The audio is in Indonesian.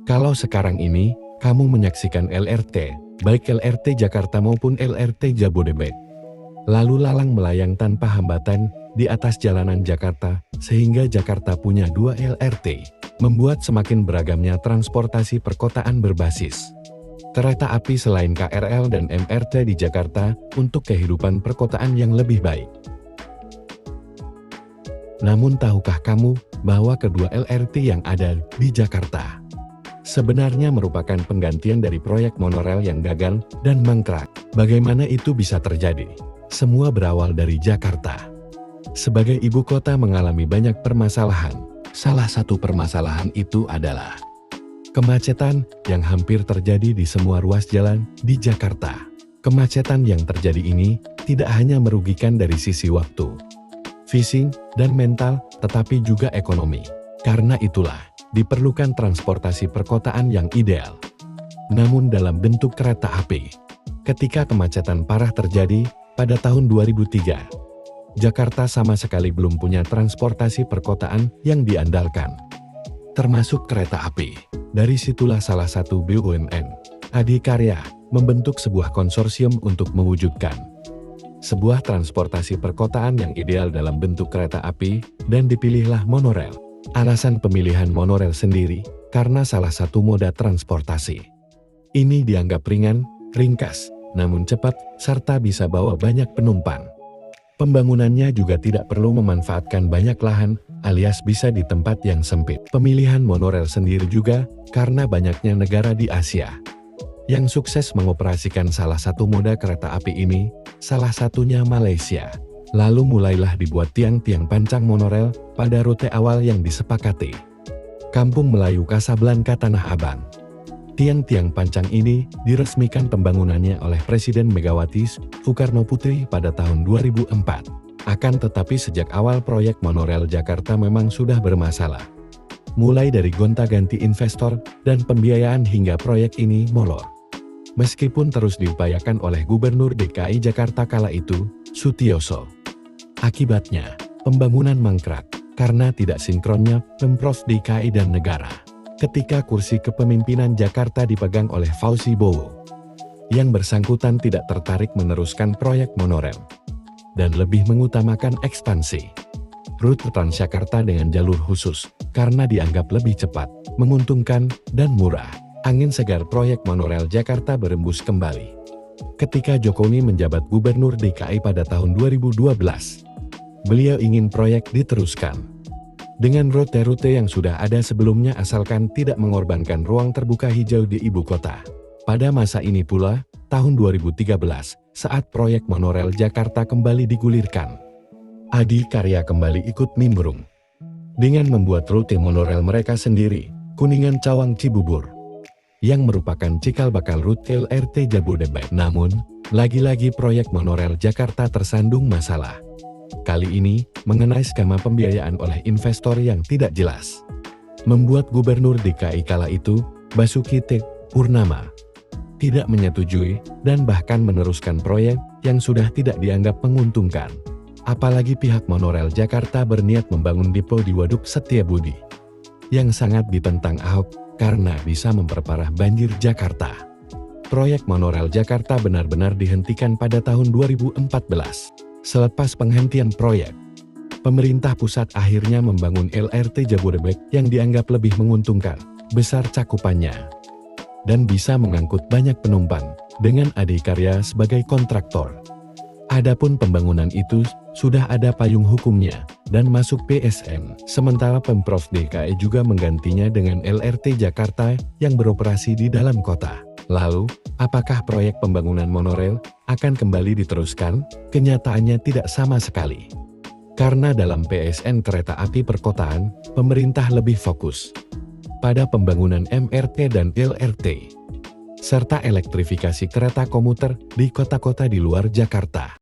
Kalau sekarang ini, kamu menyaksikan LRT, baik LRT Jakarta maupun LRT Jabodebek, lalu lalang melayang tanpa hambatan di atas jalanan Jakarta, sehingga Jakarta punya 2 LRT, membuat semakin beragamnya transportasi perkotaan berbasis kereta api selain KRL dan MRT di Jakarta untuk kehidupan perkotaan yang lebih baik. Namun tahukah kamu bahwa kedua LRT yang ada di Jakarta sebenarnya merupakan penggantian dari proyek monorail yang gagal dan mangkrak? Bagaimana itu bisa terjadi? Semua berawal dari Jakarta. Sebagai ibu kota mengalami banyak permasalahan. Salah satu permasalahan itu adalah kemacetan yang hampir terjadi di semua ruas jalan di Jakarta. Kemacetan yang terjadi ini tidak hanya merugikan dari sisi waktu, fisik, dan mental, tetapi juga ekonomi. Karena itulah, diperlukan transportasi perkotaan yang ideal. Namun dalam bentuk kereta api. Ketika kemacetan parah terjadi pada tahun 2003, Jakarta sama sekali belum punya transportasi perkotaan yang diandalkan, termasuk kereta api. Dari situlah salah satu BUMN, Adikarya, membentuk sebuah konsorsium untuk mewujudkan sebuah transportasi perkotaan yang ideal dalam bentuk kereta api, dan dipilihlah monorail. Alasan pemilihan monorail sendiri, karena salah satu moda transportasi ini dianggap ringan, ringkas, namun cepat, serta bisa bawa banyak penumpang. Pembangunannya juga tidak perlu memanfaatkan banyak lahan, alias bisa di tempat yang sempit. Pemilihan monorail sendiri juga, karena banyaknya negara di Asia yang sukses mengoperasikan salah satu moda kereta api ini, salah satunya Malaysia. Lalu mulailah dibuat tiang-tiang pancang monorail pada rute awal yang disepakati. Kampung Melayu Kasablanka Tanah Abang. Tiang-tiang pancang ini diresmikan pembangunannya oleh Presiden Megawati Soekarno Putri pada tahun 2004. Akan tetapi sejak awal proyek monorail Jakarta memang sudah bermasalah. Mulai dari gonta-ganti investor dan pembiayaan hingga proyek ini molor. Meskipun terus diupayakan oleh Gubernur DKI Jakarta kala itu, Sutioso. Akibatnya, pembangunan mangkrak karena tidak sinkronnya Pemprov DKI dan negara. Ketika kursi kepemimpinan Jakarta dipegang oleh Fauzi Bowo, yang bersangkutan tidak tertarik meneruskan proyek monorail dan lebih mengutamakan ekspansi rute Transjakarta dengan jalur khusus karena dianggap lebih cepat, menguntungkan, dan murah. Angin segar proyek monorail Jakarta berembus kembali ketika Jokowi menjabat Gubernur DKI pada tahun 2012. Beliau ingin proyek diteruskan dengan rute-rute yang sudah ada sebelumnya asalkan tidak mengorbankan ruang terbuka hijau di ibu kota. Pada masa ini pula, tahun 2013, saat proyek monorail Jakarta kembali digulirkan, Adikarya kembali ikut nimbrung dengan membuat rute monorail mereka sendiri, Kuningan Cawang Cibubur, yang merupakan cikal bakal rute LRT Jabodebek. Namun, lagi-lagi proyek monorail Jakarta tersandung masalah. Kali ini, mengenai skema pembiayaan oleh investor yang tidak jelas, membuat Gubernur DKI kala itu, Basuki T. Purnama, tidak menyetujui dan bahkan meneruskan proyek yang sudah tidak dianggap menguntungkan. Apalagi pihak monorail Jakarta berniat membangun depo di Waduk Setiabudi, yang sangat ditentang Ahok karena bisa memperparah banjir Jakarta. Proyek monorail Jakarta benar-benar dihentikan pada tahun 2014. Selepas penghentian proyek, pemerintah pusat akhirnya membangun LRT Jabodebek yang dianggap lebih menguntungkan, besar cakupannya, dan bisa mengangkut banyak penumpang, dengan Adikarya sebagai kontraktor. Adapun pembangunan itu sudah ada payung hukumnya, dan masuk PSN. Sementara Pemprov DKI juga menggantinya dengan LRT Jakarta yang beroperasi di dalam kota. Lalu, apakah proyek pembangunan monorail akan kembali diteruskan? Kenyataannya tidak sama sekali. Karena dalam PSN kereta api perkotaan, pemerintah lebih fokus pada pembangunan MRT dan LRT, serta elektrifikasi kereta komuter di kota-kota di luar Jakarta.